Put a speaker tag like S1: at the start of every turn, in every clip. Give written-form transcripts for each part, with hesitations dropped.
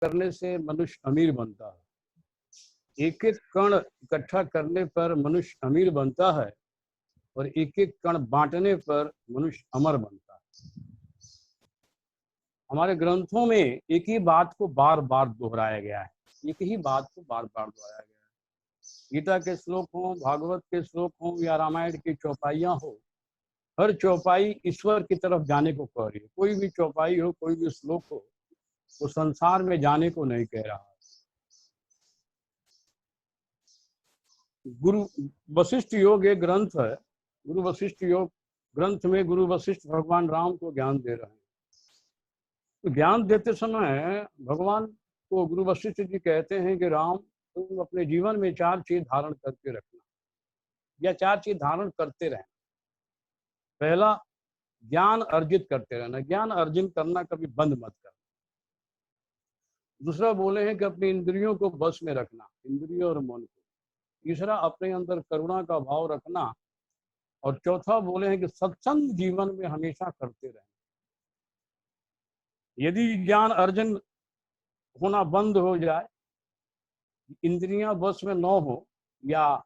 S1: करने से मनुष्य अमीर बनता है। एक एक कण इकट्ठा करने पर मनुष्य अमीर बनता है और एक एक कण बांटने पर मनुष्य अमर बनता है। हमारे ग्रंथों में एक ही बात को बार बार दोहराया गया है, एक ही बात को बार बार दोहराया गया है। गीता के श्लोक हो, भागवत के श्लोक हो या रामायण की चौपाइयां हो, हर चौपाई ईश्वर की तरफ जाने को कह रही है। कोई भी चौपाई हो, कोई भी श्लोक हो, वो संसार में जाने को नहीं कह रहा। गुरु वशिष्ठ योग एक ग्रंथ है। गुरु वशिष्ठ योग ग्रंथ में गुरु वशिष्ठ भगवान राम को ज्ञान दे रहे हैं। तो ज्ञान देते समय भगवान को गुरु वशिष्ठ जी कहते हैं कि राम, तुम अपने जीवन में 4 चीज धारण करके रखना, या 4 चीज धारण करते रहना। पहला, ज्ञान अर्जित करते रहना, ज्ञान अर्जन करना कभी बंद मत करना। दूसरा बोले हैं कि अपनी इंद्रियों को बस में रखना, इंद्रियों और मन को। तीसरा, अपने अंदर करुणा का भाव रखना। और चौथा बोले हैं कि सत्संग जीवन में हमेशा करते रहना। यदि ज्ञान अर्जन होना बंद हो जाए, इंद्रियां बस में न हो, या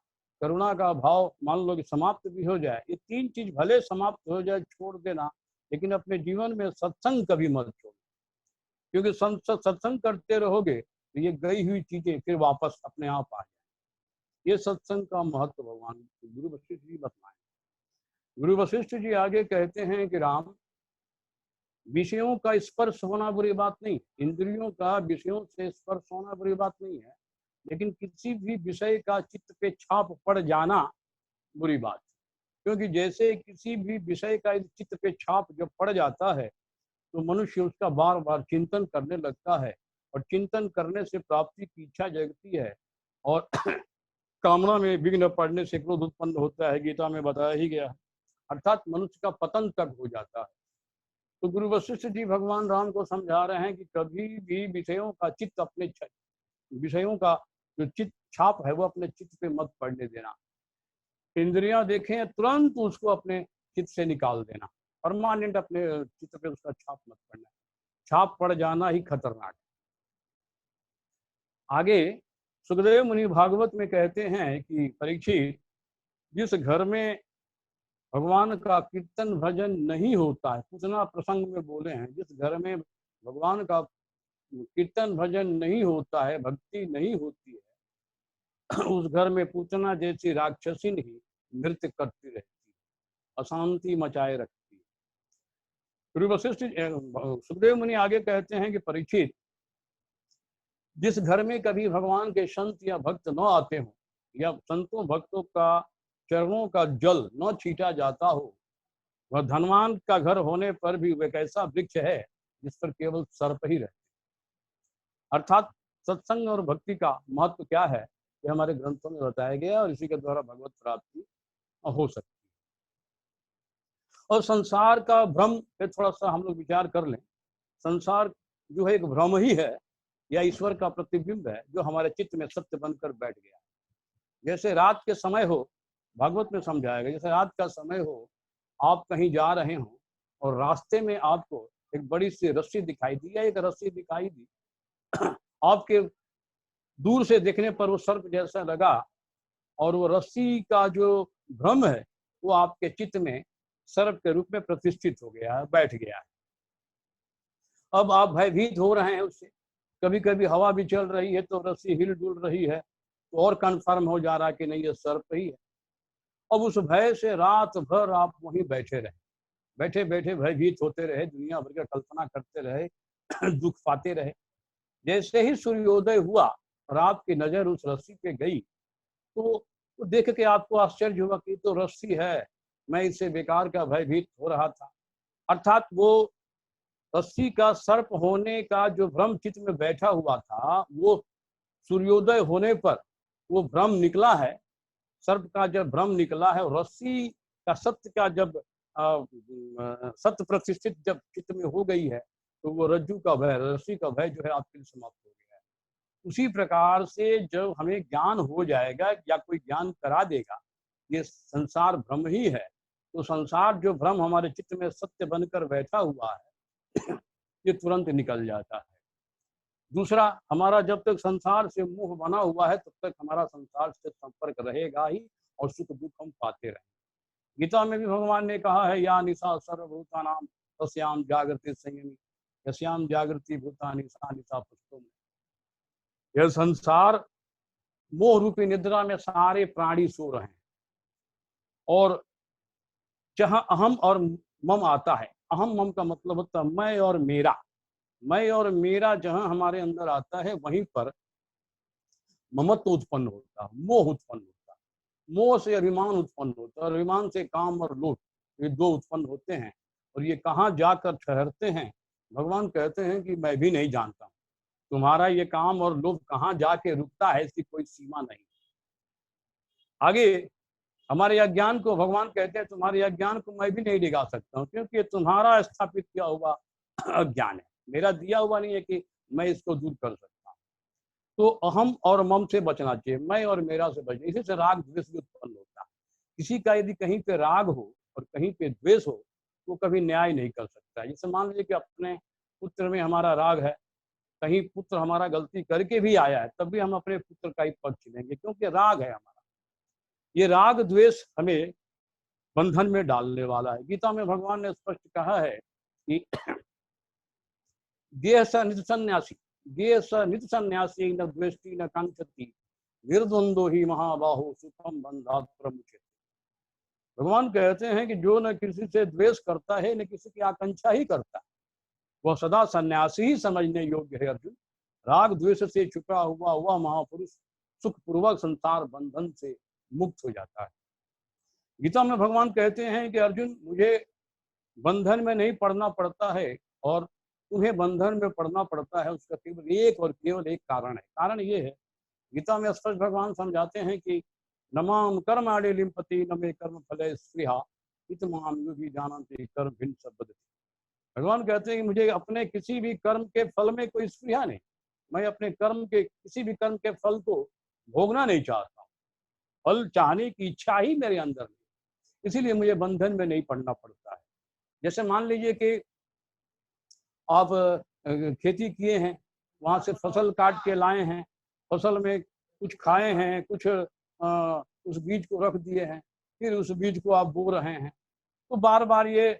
S1: करुणा का भाव मान लो कि समाप्त भी हो जाए, ये 3 चीज भले समाप्त हो जाए, छोड़ देना, लेकिन अपने जीवन में सत्संग कभी मत छोड़ो। क्योंकि सत्संग करते रहोगे तो ये गई हुई चीजें फिर वापस अपने आप आ जाए। ये सत्संग का महत्व भगवान गुरु वशिष्ठ जी बताएं। गुरु वशिष्ठ जी आगे कहते हैं कि राम, विषयों का स्पर्श होना बुरी बात नहीं, इंद्रियों का विषयों से स्पर्श होना बुरी बात नहीं है, लेकिन किसी भी विषय का चित्त पे छाप पड़ जाना बुरी बात है। क्योंकि जैसे किसी भी विषय का चित्त पे छाप जब पड़ जाता है तो मनुष्य उसका बार बार चिंतन करने लगता है, और चिंतन करने से प्राप्ति की इच्छा जगती है, और कामना में विघ्न पड़ने से क्रोध उत्पन्न होता है, गीता में बताया ही गया है। अर्थात मनुष्य का पतन तक हो जाता है। तो गुरु वशिष्ठ जी भगवान राम को समझा रहे हैं कि कभी भी विषयों का चित्त अपने विषयों का जो चित्त छाप है वो अपने चित्त पे मत पड़ने देना। इंद्रियां देखें तुरंत उसको अपने चित्त से निकाल देना, परमानेंट अपने चित्त पे उसका छाप मत पड़ना। छाप पड़ जाना ही खतरनाक। आगे सुखदेव मुनि भागवत में कहते हैं कि परीक्षित, जिस घर में भगवान का कीर्तन भजन नहीं होता है, पूछना प्रसंग में बोले हैं, जिस घर में भगवान का कीर्तन भजन नहीं होता है, भक्ति नहीं होती है, उस घर में पूतना जैसी राक्षसी ही नृत्य करती रहती है, अशांति मचाए रखती है। गुरु वशिष्ठ सुखदेव मुनि आगे कहते हैं कि परीक्षित, जिस घर में कभी भगवान के संत या भक्त न आते हो, या संतों भक्तों का चरणों का जल न छीटा जाता हो, वह धनवान का घर होने पर भी वह कैसा वृक्ष है जिस पर केवल सर्प ही रहते। अर्थात सत्संग और भक्ति का महत्व क्या है, ये हमारे ग्रंथों में बताया गया, और इसी के द्वारा भगवत प्राप्ति हो सकती है। और संसार का भ्रम पे थोड़ा सा हम लोग विचार कर लें। संसार जो है एक भ्रम ही है, या ईश्वर का प्रतिबिंब है जो हमारे चित्त में सत्य बनकर बैठ गया। जैसे रात के समय हो, भागवत में समझाया गया, जैसे रात का समय हो, आप कहीं जा रहे हो और रास्ते में आपको एक बड़ी सी रस्सी दिखाई दी, या एक रस्सी दिखाई दी, आपके दूर से देखने पर वो सर्प जैसा लगा, और वो रस्सी का जो भ्रम है वो आपके चित्त में सर्प के रूप में प्रतिष्ठित हो गया है, बैठ गया है। अब आप भयभीत हो रहे हैं उससे, कभी कभी हवा भी चल रही है तो रस्सी हिल डुल रही है, तो और कंफर्म हो जा रहा है कि नहीं ये सर्प ही है। अब उस भय से रात भर आप वहीं बैठे रहे, बैठे बैठे भयभीत होते रहे, दुनिया भर की कल्पना करते रहे, दुख पाते रहे। जैसे ही सूर्योदय हुआ और आपकी नजर उस रस्सी पे गई, तो देख के आपको आश्चर्य हुआ कि तो रस्सी है, मैं इससे बेकार का भयभीत हो रहा था। अर्थात वो रस्सी का सर्प होने का जो भ्रम चित्त में बैठा हुआ था, वो सूर्योदय होने पर वो भ्रम निकला है। सर्प का जब भ्रम निकला है, और रस्सी का सत्य का जब सत्य प्रतिष्ठित जब चित्त में हो गई है, तो वो रज्जू का भय, रस्सी का भय जो है आपके लिए समाप्त हो गया है। उसी प्रकार से जब हमें ज्ञान हो जाएगा, या कोई ज्ञान करा देगा ये संसार भ्रम ही है, तो संसार जो भ्रम हमारे चित्त में सत्य बनकर बैठा हुआ है ये तुरंत निकल जाता है। दूसरा, हमारा जब तक संसार से मोह बना हुआ है तब तक हमारा संसार से संपर्क रहेगा ही और सुख दुख हम पाते रहेंगे। गीता में भी भगवान ने कहा है, या निशा सर्वभूतानां तस्याम जागृति संयमी यस्याम जागृति भूतानि सा निशा पुष्टो में। यह संसार मोह रूपी निद्रा में सारे प्राणी सो रहे हैं और जहां अहम और मम आता है, अहम मम का मतलब होता है मैं और मेरा, मैं और मेरा जहां हमारे अंदर आता है वहीं पर ममत्व उत्पन्न होता है, मोह उत्पन्न होता है, मोह से अभिमान उत्पन्न होता है, अभिमान से काम और लोभ, ये दो उत्पन्न होते हैं और ये कहाँ जाकर ठहरते हैं, भगवान कहते हैं कि मैं भी नहीं जानता, तुम्हारा ये काम और लोभ कहाँ जाके रुकता है इसकी कोई सीमा नहीं। आगे हमारे अज्ञान को भगवान कहते हैं, तुम्हारे अज्ञान को मैं भी नहीं डिगा सकता हूँ क्योंकि तुम्हारा स्थापित किया हुआ अज्ञान है, मेरा दिया हुआ नहीं है कि मैं इसको दूर कर सकता हूँ। तो अहम और मम से बचना चाहिए, मैं और मेरा से बचना, इसी से राग द्वेष भी उत्पन्न होता है। किसी का यदि कहीं पे राग हो और कहीं पे द्वेष हो तो कभी न्याय नहीं कर सकता। जैसे मान लीजिए कि अपने पुत्र में हमारा राग है, कहीं पुत्र हमारा गलती करके भी आया है तब भी हम अपने पुत्र का ही पक्ष लेंगे क्योंकि राग है हमारा। ये राग द्वेष हमें बंधन में डालने वाला है। गीता में भगवान ने स्पष्ट कहा है कि गेह स नित सन्यासी, गेह स नित सन्यासी न द्वेष्टि न कांक्षति निर्द्वंदो ही महाबाहो सुखम बंधात प्रमुचित। भगवान कहते हैं कि जो न किसी से द्वेष करता है न किसी की आकांक्षा ही करता है वह सदा सन्यासी ही समझने योग्य है। अर्जुन, राग द्वेष से छुपा हुआ वह महापुरुष सुखपूर्वक संसार बंधन से मुक्त हो जाता है। गीता में भगवान कहते हैं कि अर्जुन, मुझे बंधन में नहीं पड़ना पड़ता है और तुम्हें बंधन में पड़ना पड़ता है, उसका केवल एक कारण है। कारण ये है, गीता में स्पष्ट भगवान समझाते हैं कि नमाम कर्माणि लिम्पति न मे कर्म फले स्पृहा इतमाम योगी जानन्ति कर्म भिन्न शब्द। भगवान कहते हैं कि मुझे अपने किसी भी कर्म के फल में कोई स्पृहा नहीं, मैं अपने कर्म के किसी भी कर्म के फल को भोगना नहीं चाहता, फल चाहने की इच्छा ही मेरे अंदर नहीं, इसीलिए मुझे बंधन में नहीं पड़ना पड़ता है। जैसे मान लीजिए कि आप खेती किए हैं, वहां से फसल काट के लाए हैं, फसल में कुछ खाए हैं, कुछ उस बीज को रख दिए हैं, फिर उस बीज को आप बो रहे हैं, तो बार बार ये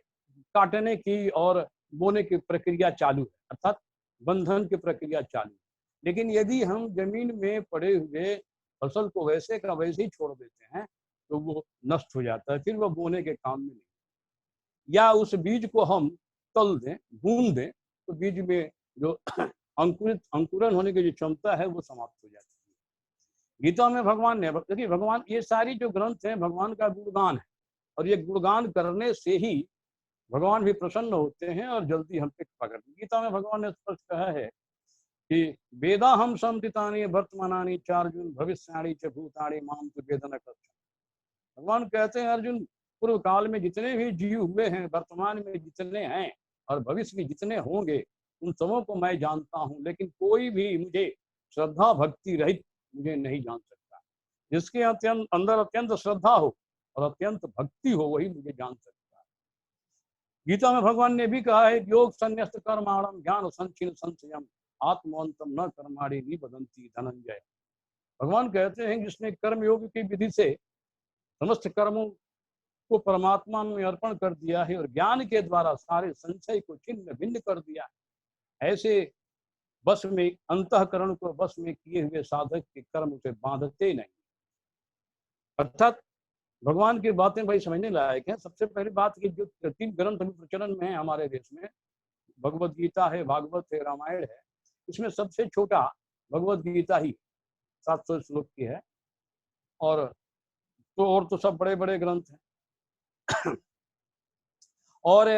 S1: काटने की और बोने की प्रक्रिया चालू है, अर्थात बंधन की प्रक्रिया चालू है। लेकिन यदि हम जमीन में पड़े हुए फसल को वैसे का वैसे ही छोड़ देते हैं तो वो नष्ट हो जाता है, फिर वो बोने के काम में नहीं। या उस बीज को हम तल दें, भून दें, तो बीज में जो अंकुरन होने की जो क्षमता है वो समाप्त हो जाती है। गीता में भगवान ने, देखिए भगवान, ये सारी जो ग्रंथ हैं भगवान का गुणगान है और ये गुणगान करने से ही भगवान भी प्रसन्न होते हैं और जल्दी हम पे कृपा करते हैं। गीता में भगवान ने स्पष्ट कहा है कि वेदा हम संतितानि वर्तमानानि चार्जुन भविष्याणि च भूतानि माम तु वेदन कथन। भगवान कहते हैं अर्जुन, पूर्व काल में जितने भी जीव हुए हैं, वर्तमान में जितने हैं और भविष्य में जितने होंगे, उन सबों को मैं जानता हूँ, लेकिन कोई भी मुझे श्रद्धा भक्ति रहित मुझे नहीं जान सकता। जिसके अंदर अत्यंत श्रद्धा हो और अत्यंत भक्ति हो वही मुझे जान सकता है। गीता में भगवान ने भी कहा है, योग संन्यस्त कर्माणम ज्ञान संचिन संशयम आत्मवंतम न कर्माणि निबदंती धनंजय। भगवान कहते हैं जिसने कर्म योग की विधि से समस्त कर्मों को परमात्मा में अर्पण कर दिया है और ज्ञान के द्वारा सारे संशय को छिन्न भिन्न कर दिया है, ऐसे बस में अंतःकरण को बस में किए हुए साधक के कर्म उसे बांधते नहीं। अर्थात भगवान की बातें भाई समझने लायक है। सबसे पहली बात कि जो 3 ग्रंथ अभी प्रचलन में है हमारे देश में, भगवत गीता है, भागवत है, रामायण है, इसमें सबसे छोटा भगवत गीता ही 700 श्लोक की है और तो सब बड़े बड़े ग्रंथ हैं। और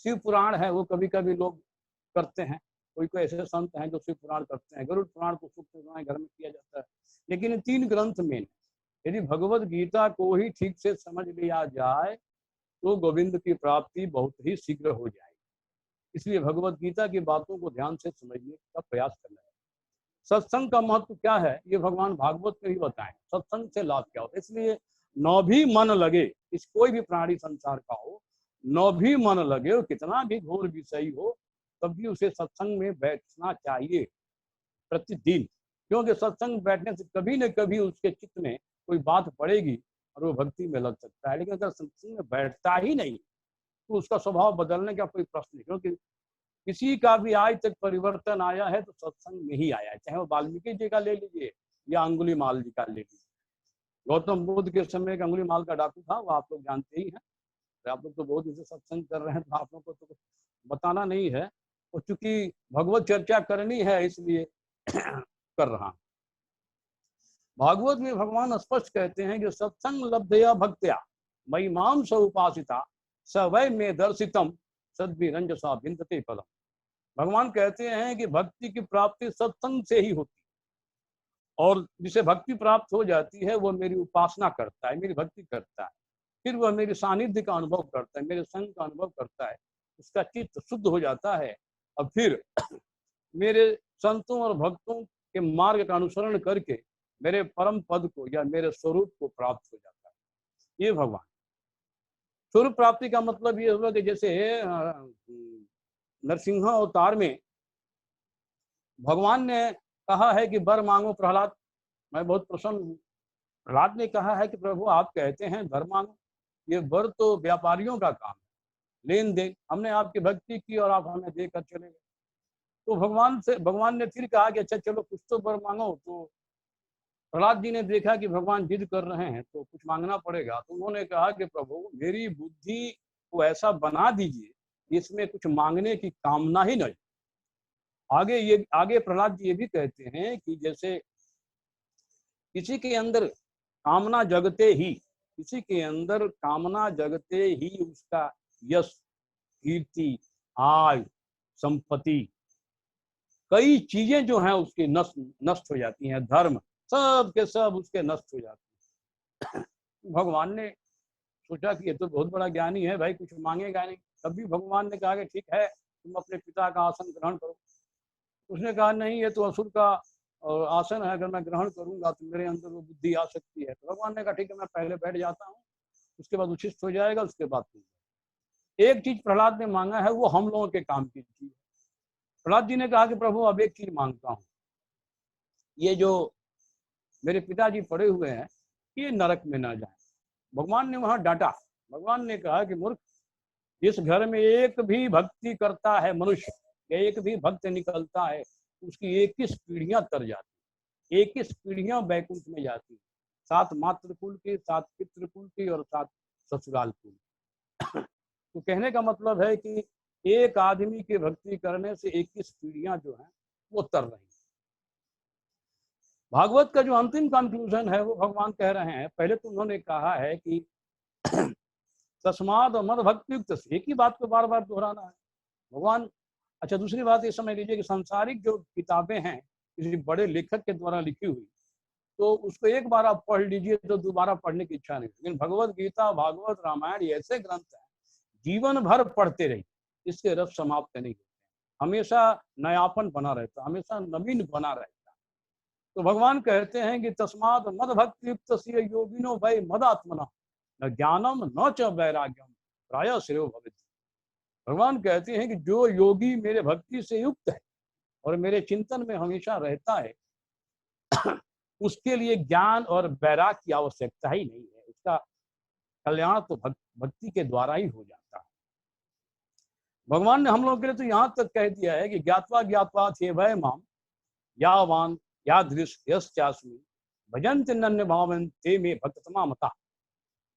S1: शिव पुराण है, वो कभी कभी लोग करते हैं, कोई कोई ऐसे संत हैं जो शिव पुराण करते हैं। गरुड़ पुराण को सूक्त घर में किया जाता है। लेकिन इन 3 ग्रंथ में यदि भगवत गीता को ही ठीक से समझ लिया जाए तो गोविंद की प्राप्ति बहुत ही शीघ्र हो जाएगी। इसलिए भगवत गीता की बातों को ध्यान से समझने का प्रयास करना है। सत्संग का महत्व क्या है ये भगवान भागवत में भी बताएं, सत्संग से लाभ क्या होता है। इसलिए न भी मन लगे, इस कोई भी प्राणी संसार का हो, न भी मन लगे, कितना भी घोर विषय हो, तब भी उसे सत्संग में बैठना चाहिए। प्रतिदिन, क्योंकि सत्संग बैठने से कभी न कभी उसके चित्त में कोई बात पड़ेगी और वो भक्ति में लग सकता है। लेकिन अगर सत्संग में बैठता ही नहीं तो उसका स्वभाव बदलने का कोई प्रश्न नहीं, क्योंकि किसी का भी आज तक परिवर्तन आया है तो सत्संग में ही आया है, चाहे वो वाल्मीकि जी का ले लीजिए या अंगुलीमाल जी का ले लीजिए। गौतम बुद्ध के समय का अंगुलीमाल का डाकू था, वो आप लोग जानते ही हैं। आप लोग तो बहुत इसे सत्संग कर रहे हैं तो आप लोग को तो कुछ बताना नहीं है, और चूंकि भगवत चर्चा करनी है इसलिए कर रहा हूं। भागवत में भगवान स्पष्ट कहते हैं कि सत्संग लब्धया भक्त्या महिमां स उपासिता स वै में दर्शितम सद्भिरंजसा विन्दते फलम। भगवान कहते हैं कि भक्ति की प्राप्ति सत्संग से ही होती है, और जिसे भक्ति प्राप्त हो जाती है वो मेरी उपासना करता है, मेरी भक्ति करता है, फिर वह मेरे सानिध्य का अनुभव करता है, मेरे संग का अनुभव करता है, उसका चित्त शुद्ध हो जाता है, और फिर मेरे संतों और भक्तों के मार्ग का अनुसरण करके मेरे परम पद को या मेरे स्वरूप को प्राप्त हो जाता है। ये भगवान स्वरूप प्राप्ति का मतलब ये हुआ कि जैसे नरसिंह अवतार में भगवान ने कहा है कि वर मांगो प्रहलाद, मैं बहुत प्रसन्न हूँ। प्रहलाद ने कहा है कि प्रभु आप कहते हैं वर मांगो, ये वर तो व्यापारियों का काम है, लेन देन, हमने आपकी भक्ति की और आप हमें देकर चले गए। तो भगवान ने फिर कहा कि अच्छा चलो कुछ तो वर मांगो। तो प्रहलाद जी ने देखा कि भगवान जिद कर रहे हैं तो कुछ मांगना पड़ेगा, तो उन्होंने कहा कि प्रभु मेरी बुद्धि को ऐसा बना दीजिए इसमें कुछ मांगने की कामना ही नहीं। आगे प्रहलाद जी ये भी कहते हैं कि जैसे किसी के अंदर कामना जगते ही उसका यश, कीर्ति, आय, संपत्ति, कई चीजें जो हैं उसकी नष्ट हो जाती हैं, धर्म सब के सब उसके नष्ट हो जाते हैं। भगवान ने सोचा कि ये तो बहुत बड़ा ज्ञानी है भाई, कुछ मांगेगा नहीं। तब भी भगवान ने कहा कि ठीक है तुम अपने पिता का आसन ग्रहण करो। उसने कहा नहीं, ये तो असुर का आसन है, अगर मैं ग्रहण करूंगा तो मेरे अंदर वो बुद्धि आ सकती है। तो भगवान ने कहा ठीक है मैं पहले बैठ जाता हूँ, उसके बाद उचित हो जाएगा, उसके बाद तुम। एक चीज प्रहलाद ने मांगा है, वो हम लोगों के काम की चीज। प्रहलाद जी ने कहा कि प्रभु अब एक चीज मांगता हूँ, ये जो मेरे पिताजी पड़े हुए हैं ये नरक में ना जाए। भगवान ने वहां डांटा। भगवान ने कहा कि मूर्ख, जिस घर में एक भी भक्ति करता है मनुष्य, एक भी भक्त निकलता है, उसकी 21 पीढ़ियां तर जाती, 21 पीढ़ियां बैकुंठ में जाती, 7 मातृकुल की, 7 पितृकुल की और 7 ससुराल कुल। तो कहने का मतलब है कि एक आदमी की भक्ति करने से 21 पीढ़ियां जो हैं वो तर रही। भागवत का जो अंतिम कंक्लूजन है वो भगवान कह रहे हैं, पहले तो उन्होंने कहा है कि तस्माद मद भक्ति युक्त, एक ही बात को बार बार दोहराना है भगवान। अच्छा दूसरी बात ये समझ लीजिए कि सांसारिक जो किताबें हैं किसी बड़े लेखक के द्वारा लिखी हुई, तो उसको एक बार आप पढ़ लीजिए तो दोबारा पढ़ने की इच्छा नहीं। लेकिन भगवत गीता, भागवत, रामायण ऐसे ग्रंथ हैं जीवन भर पढ़ते रहिए, इसके रस समाप्त नहीं होते, हमेशा नयापन बना रहता, हमेशा नवीन बना रहता। तो भगवान कहते हैं कि तस्माद मद भक्ति युक्त योगिनो भय मदात्मना न ज्ञानम न च वैराग्यम प्राय श्रेयो भविष्य। भगवान कहते हैं कि जो योगी मेरे भक्ति से युक्त है और मेरे चिंतन में हमेशा रहता है, उसके लिए ज्ञान और वैराग की आवश्यकता ही नहीं है, उसका कल्याण तो भक्ति के द्वारा ही हो जाता है। भगवान ने हम लोगों के लिए तो यहाँ तक कह दिया है कि ज्ञात्वा ज्ञात्वा थे भय माम यावान यादृश्यास्मि भजन्ति नन्य भावन ते में भक्तमा मता।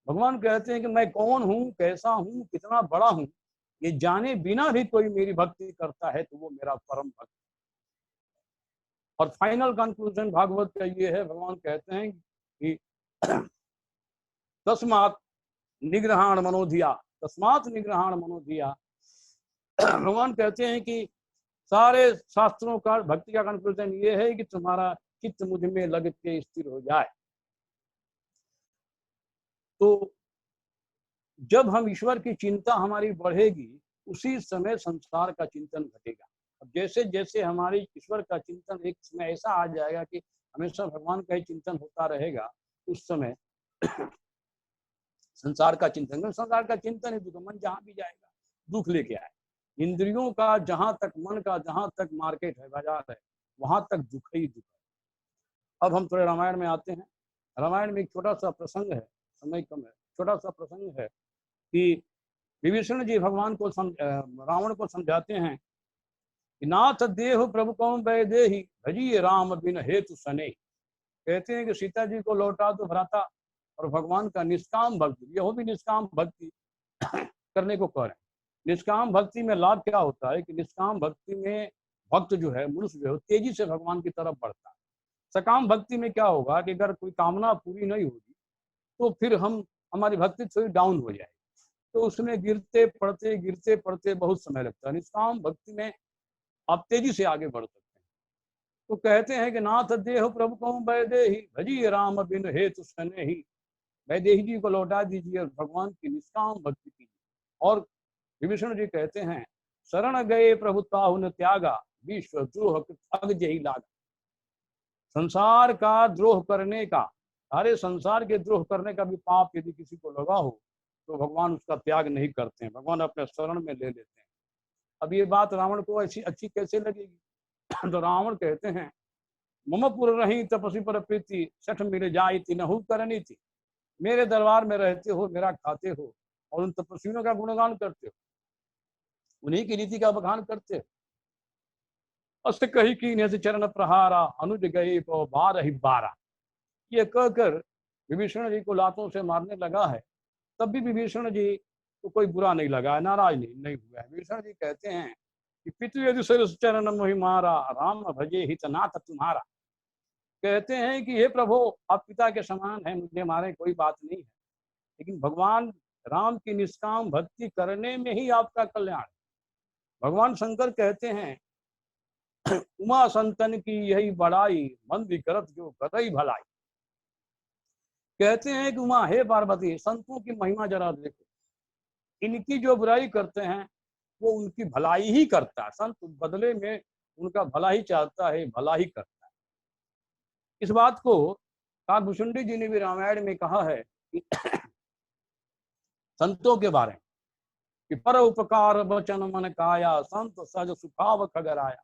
S1: भगवान कहते हैं कि मैं कौन हूँ, कैसा हूँ, कितना बड़ा हूँ, ये जाने बिना भी कोई मेरी भक्ति करता है तो वो मेरा परम भक्त। और फाइनल कंक्लूजन भागवत का ये है, भगवान कहते हैं कि तस्मात् निग्रहाण मनोधिया, तस्मात् निग्रहाण मनोधिया। भगवान कहते हैं कि सारे शास्त्रों का भक्ति का कंक्लूजन ये है कि तुम्हारा चित्त मुझ में लग के स्थिर हो जाए। तो जब हम ईश्वर की चिंता हमारी बढ़ेगी उसी समय संसार का चिंतन घटेगा। अब जैसे जैसे हमारी ईश्वर का चिंतन एक समय ऐसा आ जाएगा कि हमेशा भगवान का ही चिंतन होता रहेगा, उस समय संसार का चिंतन ही दुख, मन जहां भी जाएगा दुख लेके आए। इंद्रियों का जहां तक, मन का जहां तक मार्केट है, बाजार है, वहां तक दुख ही दुख है। अब हम थोड़े रामायण में आते हैं। रामायण में एक छोटा सा प्रसंग है, समय कम है, छोटा सा प्रसंग है कि विभीषण जी भगवान को रावण को समझाते हैं कि नाथ देह प्रभु कौन वै देहि भजिए राम बिन हेतु सने। कहते हैं कि सीता जी को लौटा दो भ्राता, और भगवान का निष्काम भक्ति, यह भी निष्काम भक्ति करने को कह रहे हैं। निष्काम भक्ति में लाभ क्या होता है कि निष्काम भक्ति में भक्त जो है, मनुष्य जो है, तेजी से भगवान की तरफ बढ़ता है। सकाम भक्ति में क्या होगा कि अगर कोई कामना पूरी नहीं होगी तो फिर हमारी भक्ति थोड़ी डाउन हो जाएगी, तो उसमें गिरते पड़ते बहुत समय लगता है। निष्काम भक्ति में आप तेजी से आगे बढ़ सकते हैं। तो कहते हैं कि नाथ देह प्रभु को वैदेही भजी राम बिन हेतु सने ही। वैदेही जी को लौटा दीजिए और भगवान की निष्काम भक्ति कीजिए। और विभीषण जी कहते हैं शरण गए प्रभु ताहु न त्यागा विश्व द्रोह अग जही लागा। संसार का द्रोह करने का, सारे संसार के द्रोह करने का भी पाप यदि किसी को लगा हो तो भगवान उसका त्याग नहीं करते हैं, भगवान अपने शरण में ले लेते हैं। अब ये बात रावण को ऐसी अच्छी कैसे लगेगी? तो रावण कहते हैं मम पुर रही तपसी पर प्रीति सठ मिल जाई थी नहु करनी थी। मेरे दरबार में रहते हो, मेरा खाते हो और उन तपस्वियों का गुणगान करते हो, उन्हीं की नीति का बखान करते हो। अस्त कही की चरण प्रहारा अनुज गए पो बार ही बारा। ये कहकर विभीषण जी को लातों से मारने लगा है, तब भी विभीषण जी को कोई बुरा नहीं लगा, नाराज नहीं हुआ है। विभीषण जी कहते हैं कि पितु यदि सरस चरण मोहि मारा राम भजे हित नाथ तुम्हारा। कहते हैं कि हे प्रभु आप पिता के समान हैं, मुझे मारे कोई बात नहीं है, लेकिन भगवान राम की निष्काम भक्ति करने में ही आपका कल्याण। भगवान शंकर कहते हैं उमा संतन की यही बड़ाई मंद करत जो करई भलाई। कहते हैं कि उमा हे पार्वती संतों की महिमा जरा देखो, इनकी जो बुराई करते हैं वो उनकी भलाई ही करता है, संत बदले में उनका भला ही चाहता है, भला ही करता है। इस बात को काकभूषुंडी जी ने भी रामायण में कहा है कि संतों के बारे में कि पर उपकार वचन मन काया संत सज सुखाव खगराया।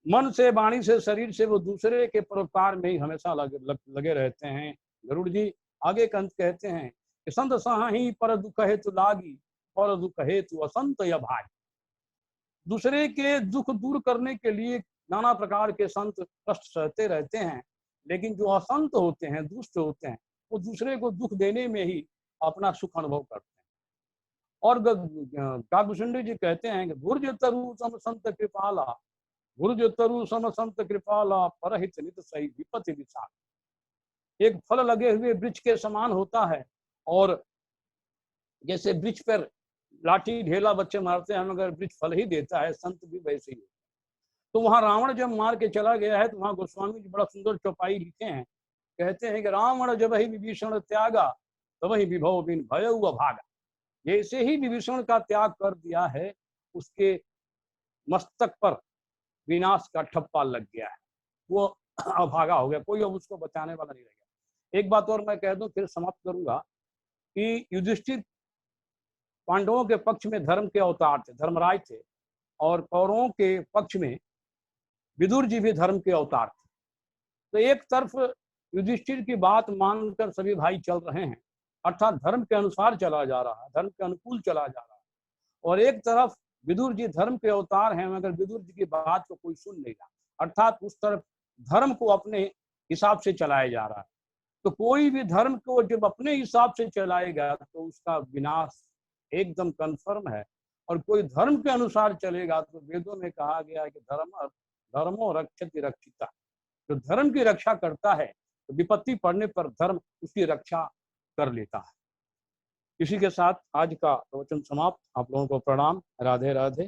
S1: मन से, वाणी से, शरीर से वो दूसरे के परोपकार में ही हमेशा लगे रहते हैं। गरुड़ जी आगे कंत कहते हैं कि संत सहाही पर दुख हेतु लागी पर दुख हेतु असंत या भाई। दूसरे के दुख दूर करने के लिए नाना प्रकार के संत कष्ट सहते रहते हैं, लेकिन जो असंत होते हैं, दुष्ट होते हैं, वो दूसरे को दुख देने में ही अपना सुख अनुभव करते हैं। और काकभूषुंडी जी कहते हैं कि भुर्ज तरु सम संत कृपाला भुर्ज तरु सम संत कृपाला परहित नित सही विपत्ति विशाल। एक फल लगे हुए वृक्ष के समान होता है, और जैसे वृक्ष पर लाठी ढेला बच्चे मारते हैं मगर वृक्ष फल ही देता है, संत भी वैसे ही। तो वहां रावण जब मार के चला गया है तो वहां गोस्वामी जी बड़ा सुंदर चौपाई लिखे हैं। कहते हैं कि रावण जब ही विभीषण त्यागा तब ही विभव बिन भय हुआ भागा। जैसे ही विभीषण का त्याग कर दिया है उसके मस्तक पर विनाश का ठप्पा लग गया है, वो अभागा हो गया, कोई अब उसको बचाने वाला नहीं रह गया। एक बात और मैं कह दूं फिर समाप्त करूंगा कि युधिष्ठिर पांडवों के पक्ष में धर्म के अवतार थे, धर्मराज थे, और कौरवों के पक्ष में विदुर जी भी धर्म के अवतार थे। तो एक तरफ युधिष्ठिर की बात मानकर सभी भाई चल रहे हैं, अर्थात धर्म के अनुसार चला जा रहा है, धर्म के अनुकूल चला जा रहा है, और एक तरफ विदुर जी धर्म के अवतार हैं मगर विदुर जी की बात को कोई सुन नहीं रहा, अर्थात उस तरफ धर्म को अपने हिसाब से चलाया जा रहा है। तो कोई भी धर्म को जब अपने हिसाब से चलाएगा तो उसका विनाश एकदम कन्फर्म है, और कोई धर्म के अनुसार चलेगा तो वेदों में कहा गया है कि धर्मो रक्षति रक्षिता। जो धर्म की रक्षा करता है तो विपत्ति पड़ने पर धर्म उसकी रक्षा कर लेता है। इसी के साथ आज का प्रवचन समाप्त। आप लोगों को प्रणाम, राधे राधे।